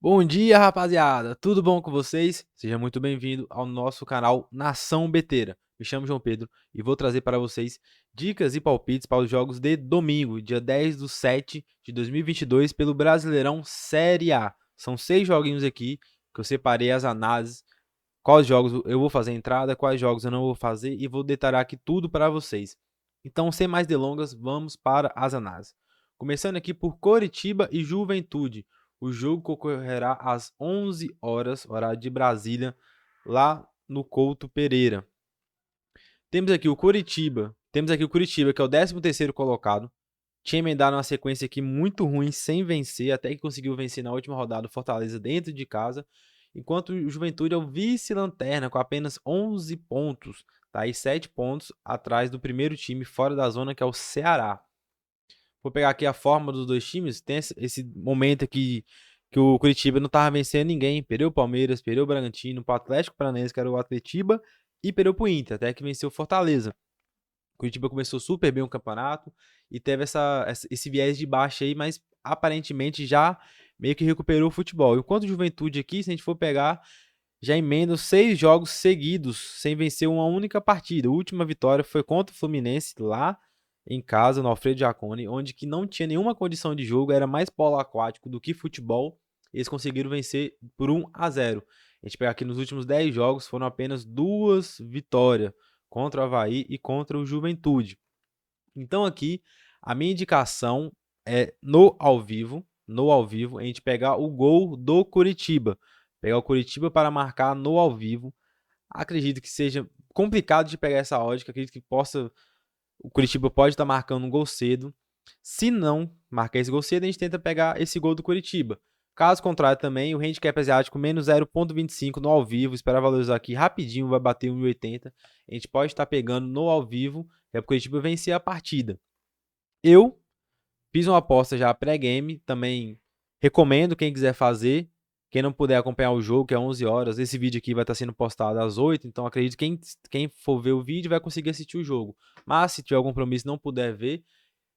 Bom dia, rapaziada! Tudo bom com vocês? Seja muito bem-vindo ao nosso canal Nação Beteira. Me chamo João Pedro e vou trazer para vocês dicas e palpites para os jogos de domingo, dia 10/7 de 2022, pelo Brasileirão Série A. São 6 joguinhos aqui que eu separei as análises, quais jogos eu vou fazer entrada, quais jogos eu não vou fazer e vou detalhar aqui tudo para vocês. Então, sem mais delongas, vamos para as análises. Começando aqui por Coritiba e Juventude. O jogo ocorrerá às 11 horas, horário de Brasília, lá no Couto Pereira. Temos aqui o Curitiba, que é o 13º colocado. Tinha emendado uma sequência aqui muito ruim, sem vencer, até que conseguiu vencer na última rodada o Fortaleza dentro de casa. Enquanto o Juventude é o vice-lanterna, com apenas 11 pontos. Tá aí 7 pontos atrás do primeiro time fora da zona, que é o Ceará. Vou pegar aqui a forma dos dois times. Tem esse momento aqui que o Curitiba não estava vencendo ninguém. Perdeu o Palmeiras, perdeu o Bragantino, o Atlético Paranaense, que era o Atletiba, e perdeu o Inter, até que venceu o Fortaleza. O Curitiba começou super bem o campeonato e teve esse viés de baixa aí, mas aparentemente já meio que recuperou o futebol. Enquanto o Juventude aqui, se a gente for pegar, já emenda os 6 jogos seguidos sem vencer uma única partida. A última vitória foi contra o Fluminense lá em casa, no Alfredo Jaconi, onde que não tinha nenhuma condição de jogo, era mais polo aquático do que futebol. Eles conseguiram vencer por 1-0. A gente pegar aqui nos últimos 10 jogos, foram apenas 2 vitórias contra o Avaí e contra o Juventude. Então aqui, a minha indicação é no ao vivo, a gente pegar o gol do Curitiba. Pegar o Curitiba para marcar no ao vivo. Acredito que seja complicado de pegar essa odd, acredito que o Curitiba pode estar marcando um gol cedo. Se não marcar esse gol cedo, a gente tenta pegar esse gol do Curitiba. Caso contrário também, o handicap asiático menos 0,25 no ao vivo. Espera valorizar aqui rapidinho, vai bater 1,80. A gente pode estar pegando no ao vivo, é para o Curitiba vencer a partida. Eu fiz uma aposta já pré-game, também recomendo quem quiser fazer. Quem não puder acompanhar o jogo, que é 11 horas, esse vídeo aqui vai estar sendo postado às 8, então acredito que quem for ver o vídeo vai conseguir assistir o jogo. Mas se tiver algum compromisso e não puder ver,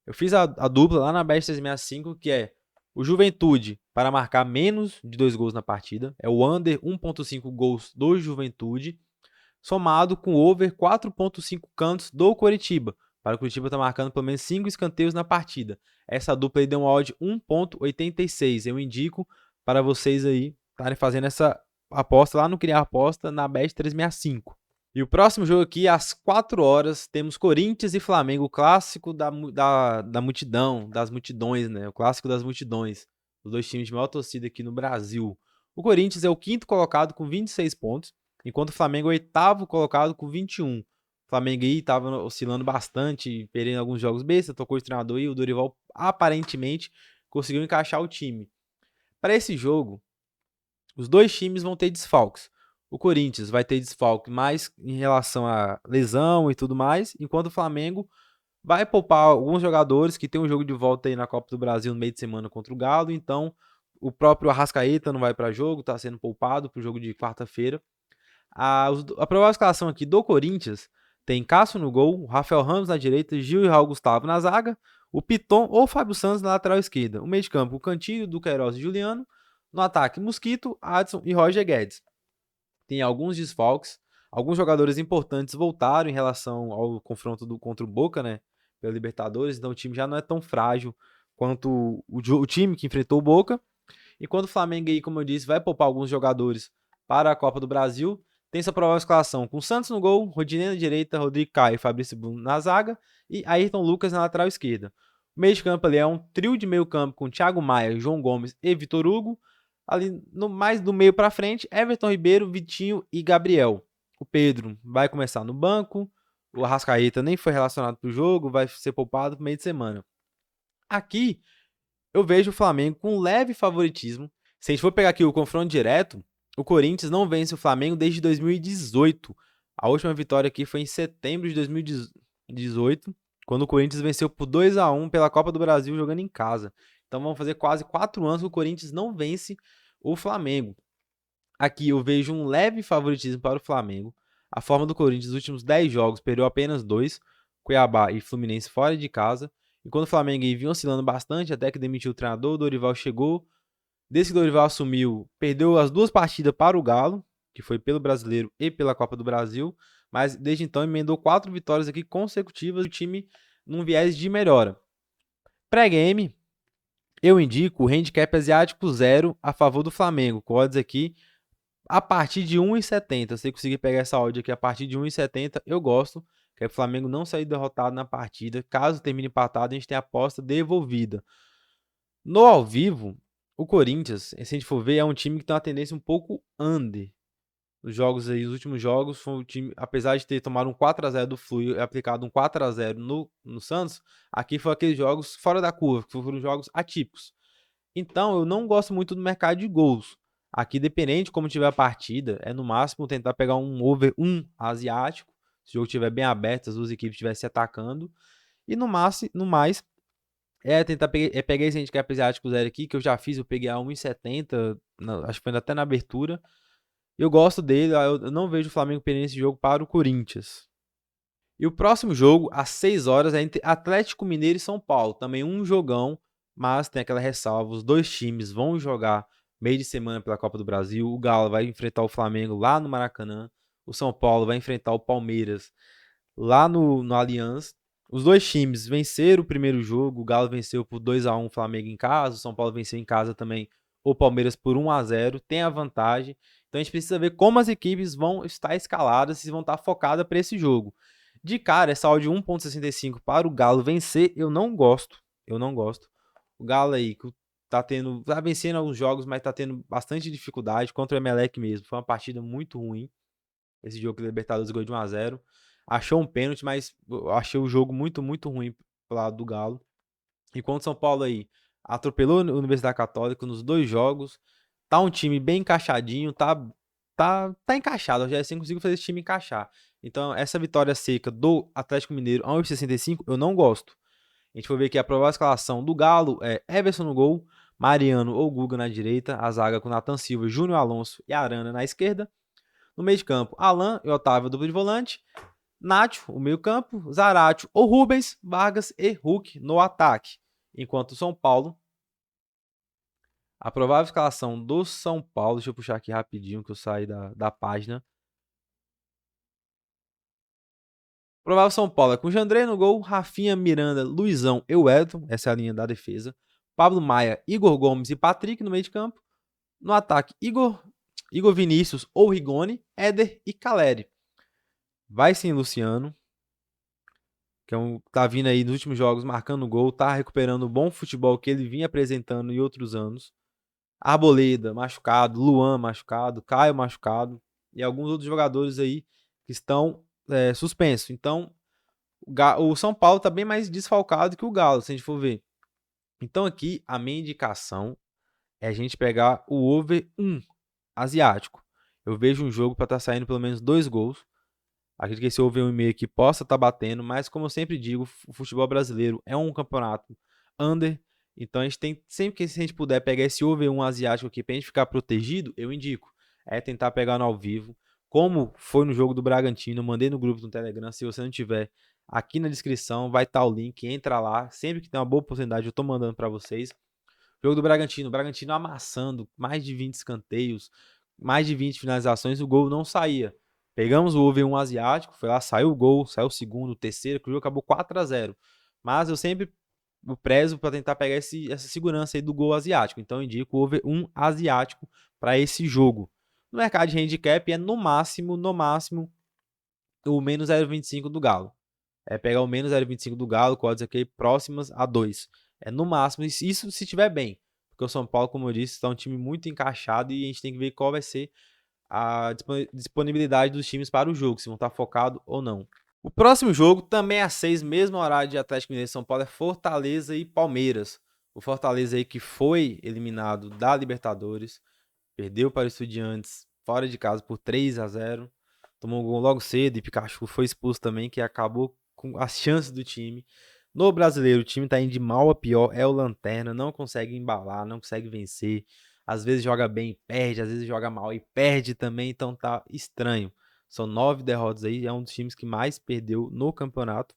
eu fiz a dupla lá na Bet 365, que é o Juventude para marcar menos de 2 gols na partida, é o under 1,5 gols do Juventude, somado com o over 4,5 cantos do Coritiba, para o Curitiba estar marcando pelo menos 5 escanteios na partida. Essa dupla aí deu um odd 1,86. Eu indico para vocês aí estarem fazendo essa aposta lá no Criar Aposta na Bet 365. E o próximo jogo aqui, às 4 horas, temos Corinthians e Flamengo, o clássico da multidão, das multidões, né? O clássico das multidões. Os dois times de maior torcida aqui no Brasil. O Corinthians é o quinto colocado com 26 pontos, enquanto o Flamengo é o oitavo colocado com 21. O Flamengo aí estava oscilando bastante, perdendo alguns jogos besta, tocou o treinador e o Dorival aparentemente conseguiu encaixar o time. Para esse jogo, os dois times vão ter desfalques. O Corinthians vai ter desfalque mais em relação a lesão e tudo mais, enquanto o Flamengo vai poupar alguns jogadores que tem um jogo de volta aí na Copa do Brasil no meio de semana contra o Galo, então o próprio Arrascaeta não vai para jogo, está sendo poupado para o jogo de quarta-feira. A provável escalação aqui do Corinthians tem Cássio no gol, Rafael Ramos na direita, Gil e Raul Gustavo na zaga, o Piton ou Fábio Santos na lateral esquerda. O meio de campo, o Cantilho, Duqueiroz e Juliano. No ataque, Mosquito, Adson e Roger Guedes. Tem alguns desfalques, alguns jogadores importantes voltaram em relação ao confronto contra o Boca, né, pela Libertadores, então o time já não é tão frágil quanto o time que enfrentou o Boca. Enquanto o Flamengo aí, como eu disse, vai poupar alguns jogadores para a Copa do Brasil, tem sua provável escalação com Santos no gol, Rodinei na direita, Rodrigo Caio e Fabrício Bruno na zaga e Ayrton Lucas na lateral esquerda. O meio de campo ali é um trio de meio campo com Thiago Maia, João Gomes e Vitor Hugo. Ali no mais do meio para frente, Everton Ribeiro, Vitinho e Gabriel. O Pedro vai começar no banco, o Arrascaeta nem foi relacionado para o jogo, vai ser poupado no meio de semana. Aqui eu vejo o Flamengo com leve favoritismo. Se a gente for pegar aqui o confronto direto, o Corinthians não vence o Flamengo desde 2018. A última vitória aqui foi em setembro de 2018, quando o Corinthians venceu por 2-1 pela Copa do Brasil jogando em casa. Então vão fazer quase 4 anos que o Corinthians não vence o Flamengo. Aqui eu vejo um leve favoritismo para o Flamengo. A forma do Corinthians nos últimos 10 jogos perdeu apenas 2, Cuiabá e Fluminense fora de casa. Enquanto o Flamengo vinha oscilando bastante, até que demitiu o treinador, o Dorival chegou, Desde que o Dorival assumiu, perdeu as 2 partidas para o Galo, que foi pelo Brasileiro e pela Copa do Brasil, mas desde então emendou 4 vitórias aqui consecutivas, o time num viés de melhora. Pré-game, eu indico o handicap asiático 0 a favor do Flamengo, com odds aqui a partir de 1,70. Se você conseguir pegar essa odd aqui a partir de 1,70, eu gosto, que é o Flamengo não sair derrotado na partida. Caso termine empatado, a gente tem a aposta devolvida. No ao vivo, o Corinthians, se a gente for ver, é um time que tem uma tendência um pouco under. Os jogos aí, os últimos jogos, foi um time, apesar de ter tomado um 4-0 do Flu e aplicado um 4-0 no Santos, aqui foi aqueles jogos fora da curva, que foram jogos atípicos. Então, eu não gosto muito do mercado de gols. Aqui, dependente de como tiver a partida, é no máximo tentar pegar um over 1 asiático, se o jogo estiver bem aberto, as duas equipes estivessem se atacando. E no mais, é tentar pegar esse handicap asiático zero aqui, que eu já fiz, eu peguei a 1,70, acho que foi até na abertura. Eu gosto dele, eu não vejo o Flamengo perdendo esse jogo para o Corinthians. E o próximo jogo, às 6 horas, é entre Atlético Mineiro e São Paulo. Também um jogão, mas tem aquela ressalva. Os dois times vão jogar meio de semana pela Copa do Brasil. O Galo vai enfrentar o Flamengo lá no Maracanã. O São Paulo vai enfrentar o Palmeiras lá no Allianz. Os dois times venceram o primeiro jogo. O Galo venceu por 2-1 o Flamengo em casa. O São Paulo venceu em casa também o Palmeiras por 1-0. Tem a vantagem. Então a gente precisa ver como as equipes vão estar escaladas, se vão estar focadas para esse jogo. De cara, essa odd de 1,65 para o Galo vencer, eu não gosto. Eu não gosto. O Galo aí, que tá vencendo alguns jogos, mas tá tendo bastante dificuldade contra o Emelec mesmo. Foi uma partida muito ruim. Esse jogo que o Libertadores ganhou de 1-0. Achou um pênalti, mas eu achei o jogo muito, muito ruim pro lado do Galo. Enquanto o São Paulo aí atropelou a Universidade Católica nos 2 jogos. Tá um time bem encaixadinho, tá encaixado. Eu já assim consigo fazer esse time encaixar. Então, essa vitória seca do Atlético Mineiro a 1,65 eu não gosto. A gente for ver aqui a provável escalação do Galo é Everson no gol, Mariano ou Guga na direita, a zaga com Nathan Silva, Júnior Alonso e Arana na esquerda. No meio de campo, Alan e Otávio, duplo de volante. Nacho, o meio campo. Zaratio ou Rubens, Vargas e Hulk no ataque. Enquanto o São Paulo, a provável escalação do São Paulo, deixa eu puxar aqui rapidinho que eu saí da página. Provável São Paulo é com Jandrei no gol, Rafinha, Miranda, Luizão e Wellington, essa é a linha da defesa. Pablo Maia, Igor Gomes e Patrick no meio de campo. No ataque, Igor Vinícius ou Rigoni, Éder e Caleri. Vai sim Luciano, que tá vindo aí nos últimos jogos marcando gol, tá recuperando o bom futebol que ele vinha apresentando em outros anos. Arboleda machucado, Luan machucado, Caio machucado e alguns outros jogadores aí que estão suspensos. Então, o São Paulo tá bem mais desfalcado que o Galo, se a gente for ver. Então aqui, a minha indicação é a gente pegar o over 1 asiático. Eu vejo um jogo para estar saindo pelo menos 2 gols. Acredito que esse over 1,5 aqui possa estar batendo, mas como eu sempre digo, o futebol brasileiro é um campeonato under. Então a gente tem, sempre que a gente puder pegar esse over 1 asiático aqui pra gente ficar protegido, eu indico. É tentar pegar no ao vivo. Como foi no jogo do Bragantino, eu mandei no grupo do Telegram. Se você não tiver, aqui na descrição vai estar o link. Entra lá. Sempre que tem uma boa oportunidade, eu tô mandando para vocês. Jogo do Bragantino. O Bragantino amassando mais de 20 escanteios, mais de 20 finalizações. O gol não saía. Pegamos o over 1 asiático, foi lá, saiu o gol, saiu o segundo, o terceiro, que o jogo acabou 4-0. Mas eu sempre prezo para tentar pegar essa segurança aí do gol asiático. Então eu indico o over 1 asiático para esse jogo. No mercado de handicap é no máximo, o menos 0,25 do Galo. É pegar o menos 0,25 do Galo, com odds aqui próximas a 2. É no máximo, isso se tiver bem. Porque o São Paulo, como eu disse, está um time muito encaixado e a gente tem que ver qual vai ser a disponibilidade dos times para o jogo, se vão estar focados ou não. O próximo jogo também é às 6, mesmo horário de Atlético Mineiro e São Paulo, é Fortaleza e Palmeiras. O Fortaleza aí que foi eliminado da Libertadores, perdeu para o Estudiantes fora de casa por 3-0. Tomou um gol logo cedo e Pikachu foi expulso também, que acabou com as chances do time. No Brasileiro, o time tá indo de mal a pior, é o Lanterna, não consegue embalar, não consegue vencer. Às vezes joga bem, perde, às vezes joga mal e perde também, então tá estranho. São 9 derrotas aí, é um dos times que mais perdeu no campeonato.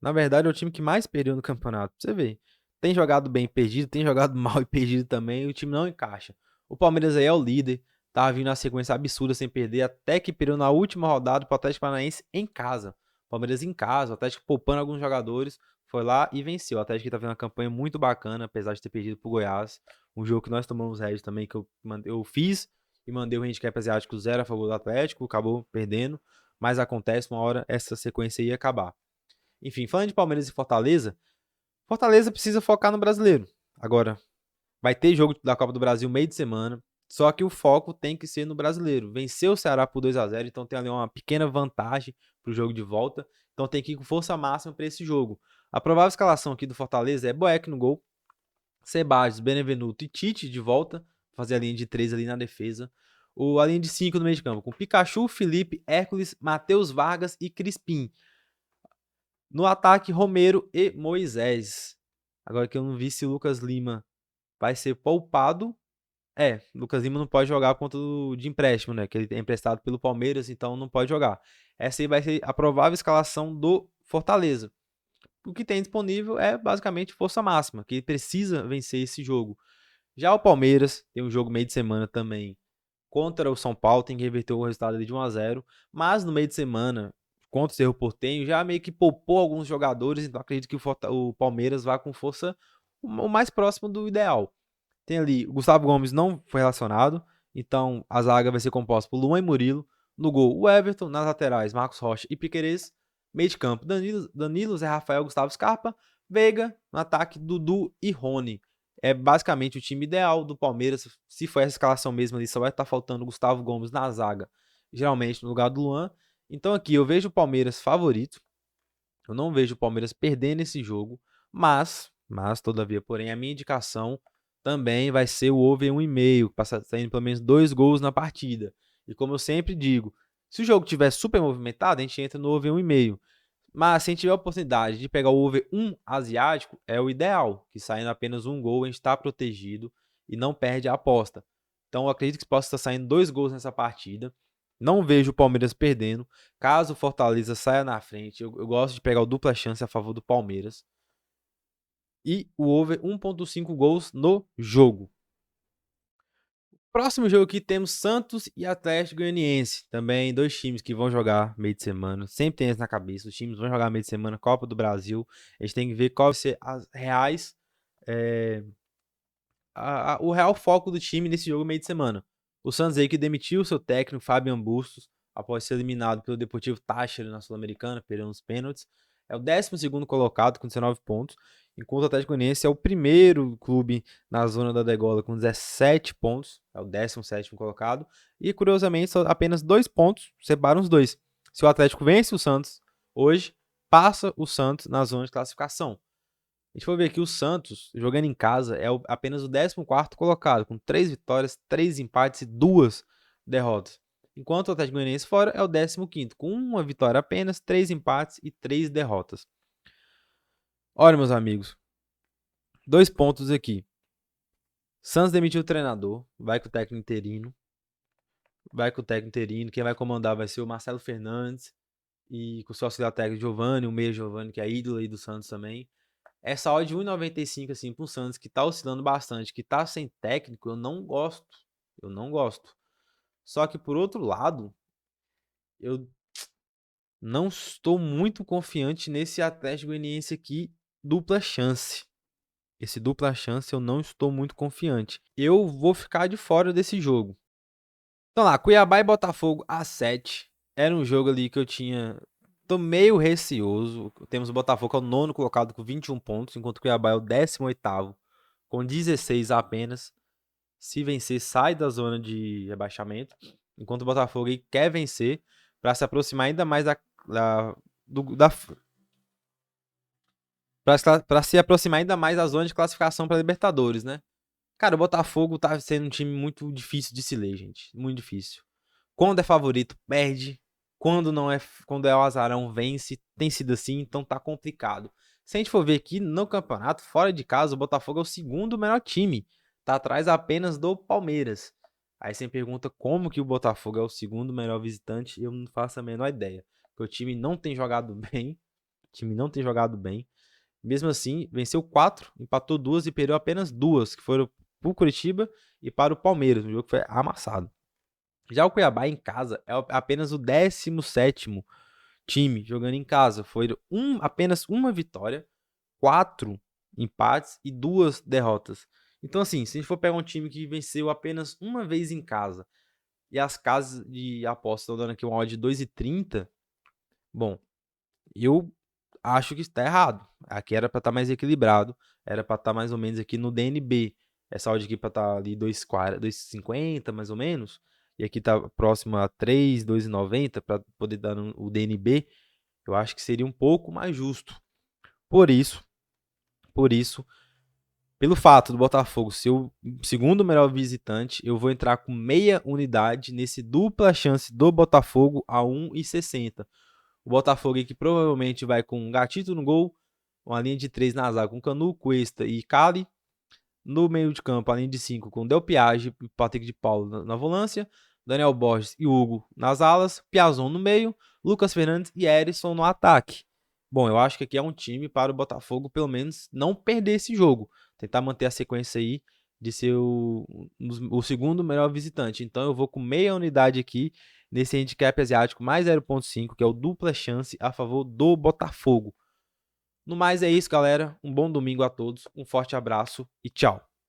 Na verdade, é o time que mais perdeu no campeonato, pra você ver. tem jogado bem e perdido, tem jogado mal e perdido também, o time não encaixa. O Palmeiras aí é o líder, tá vindo na sequência absurda sem perder, até que perdeu na última rodada pro Atlético Paranaense em casa. Palmeiras em casa, o Atlético poupando alguns jogadores, foi lá e venceu. O Atlético tá fazendo uma campanha muito bacana, apesar de ter perdido pro Goiás. Um jogo que nós tomamos rédea também, que eu fiz e mandei o handicap asiático 0 a favor do Atlético, acabou perdendo, mas acontece, uma hora essa sequência ia acabar. Enfim, falando de Palmeiras e Fortaleza, Fortaleza precisa focar no brasileiro. Agora, vai ter jogo da Copa do Brasil meio de semana, só que o foco tem que ser no brasileiro. Venceu o Ceará por 2-0, então tem ali uma pequena vantagem pro jogo de volta. Então tem que ir com força máxima para esse jogo. A provável escalação aqui do Fortaleza é Boeck no gol, Sebadios, Benevenuto e Tite de volta, fazer a linha de 3 ali na defesa. A linha de 5 no meio de campo, com Pikachu, Felipe, Hércules, Matheus Vargas e Crispim. No ataque, Romero e Moisés. Agora que eu não vi se o Lucas Lima vai ser poupado. Lucas Lima não pode jogar por conta de empréstimo, né? Que ele é emprestado pelo Palmeiras, então não pode jogar. Essa aí vai ser a provável escalação do Fortaleza. O que tem disponível é basicamente força máxima, que precisa vencer esse jogo. Já o Palmeiras tem um jogo meio de semana também contra o São Paulo, tem que reverter o resultado ali de 1-0, mas no meio de semana, contra o Cerro Porteño, já meio que poupou alguns jogadores, então acredito que o Palmeiras vá com força o mais próximo do ideal. Tem ali, o Gustavo Gomes não foi relacionado, então a zaga vai ser composta por Luan e Murilo, no gol o Everton, nas laterais Marcos Rocha e Piquerez, meio de campo Danilo, Zé Rafael, Gustavo Scarpa, Veiga, no ataque Dudu e Rony. É basicamente o time ideal do Palmeiras. Se for essa escalação mesmo ali, só vai estar faltando o Gustavo Gomes na zaga, geralmente no lugar do Luan. Então aqui eu vejo o Palmeiras favorito. Eu não vejo o Palmeiras perdendo esse jogo, mas todavia, porém, a minha indicação também vai ser o over 1,5, saindo pelo menos 2 gols na partida. E como eu sempre digo, se o jogo estiver super movimentado, a gente entra no over 1,5. Mas se a gente tiver a oportunidade de pegar o over 1 asiático, é o ideal, que saindo apenas um gol, a gente está protegido e não perde a aposta. Então eu acredito que possa estar saindo 2 gols nessa partida. Não vejo o Palmeiras perdendo. Caso o Fortaleza saia na frente, eu gosto de pegar o dupla chance a favor do Palmeiras. E o over 1,5 gols no jogo. Próximo jogo aqui temos Santos e Atlético Goianiense. Também dois times que vão jogar meio de semana. Sempre tem isso na cabeça. Os times vão jogar meio de semana, Copa do Brasil. A gente tem que ver qual vai ser as reais. O real foco do time nesse jogo meio de semana. O Santos aí que demitiu o seu técnico, Fabian Bustos, após ser eliminado pelo Deportivo Táchira na Sul-Americana, perdendo os pênaltis. É o 12º colocado com 19 pontos, enquanto o Atlético Goianiense é o primeiro clube na zona da degola com 17 pontos, é o 17º colocado, e curiosamente só apenas 2 pontos separam os dois. Se o Atlético vence o Santos hoje, passa o Santos na zona de classificação. A gente for ver aqui, o Santos, jogando em casa, é apenas o 14º colocado, com 3 vitórias, 3 empates e 2 derrotas. Enquanto o Atlético Goianiense fora é o 15º, com 1 vitória apenas, 3 empates e 3 derrotas. Olha, meus amigos, 2 pontos aqui. Santos demitiu o treinador, vai com o técnico interino. Quem vai comandar vai ser o Marcelo Fernandes e com o seu auxiliar técnico Giovani, o meia Giovani, que é ídolo aí do Santos também. Essa odd de 1,95 assim pro Santos, que tá oscilando bastante, que tá sem técnico, eu não gosto. Eu não gosto. Só que por outro lado, eu não estou muito confiante nesse Atlético Goianiense aqui, dupla chance. Esse dupla chance eu não estou muito confiante. Eu vou ficar de fora desse jogo. Então lá, Cuiabá e Botafogo a 7. Era um jogo ali que eu tô meio receoso. Temos o Botafogo, que é o 9º colocado com 21 pontos, enquanto o Cuiabá é o 18º com 16 apenas. Se vencer, sai da zona de rebaixamento. Enquanto o Botafogo quer vencer para se aproximar ainda mais para se aproximar ainda mais da zona de classificação para Libertadores, né? Cara, o Botafogo tá sendo um time muito difícil de se ler, gente. Muito difícil. Quando é favorito, perde. Quando é o azarão, vence. Tem sido assim, então tá complicado. Se a gente for ver aqui no campeonato, fora de casa, o Botafogo é o segundo melhor time. Tá atrás apenas do Palmeiras. Aí você me pergunta como que o Botafogo é o segundo melhor visitante, eu não faço a menor ideia. Porque o time não tem jogado bem. O time não tem jogado bem. Mesmo assim, venceu 4, empatou 2 e perdeu apenas 2, que foram para o Curitiba e para o Palmeiras, um jogo que foi amassado. Já o Cuiabá em casa é apenas o 17º time jogando em casa. Foi apenas uma vitória, 4 empates e 2 derrotas. Então, assim, se a gente for pegar um time que venceu apenas uma vez em casa e as casas de apostas estão dando aqui uma odd de 2,30, bom, eu acho que está errado. Aqui era para estar mais equilibrado, era para estar mais ou menos aqui no DNB. Essa odd aqui para estar ali 2,50 mais ou menos, e aqui tá próximo a 3, 2,90 para poder dar o DNB. Eu acho que seria um pouco mais justo. Por isso, por isso, pelo fato do Botafogo ser o segundo melhor visitante, eu vou entrar com meia unidade nesse dupla chance do Botafogo a 1,60. O Botafogo aí que provavelmente vai com um Gatito no gol, uma linha de 3 na zaga com Canu, Cuesta e Cali. No meio de campo, a linha de 5 com Del Piage e Patrick de Paulo na volância, Daniel Borges e Hugo nas alas, Piazon no meio, Lucas Fernandes e Erisson no ataque. Bom, eu acho que aqui é um time para o Botafogo, pelo menos, não perder esse jogo. Tentar manter a sequência aí de ser o segundo melhor visitante. Então eu vou com meia unidade aqui nesse handicap asiático mais 0,5, que é o dupla chance a favor do Botafogo. No mais é isso, galera. Um bom domingo a todos, um forte abraço e tchau.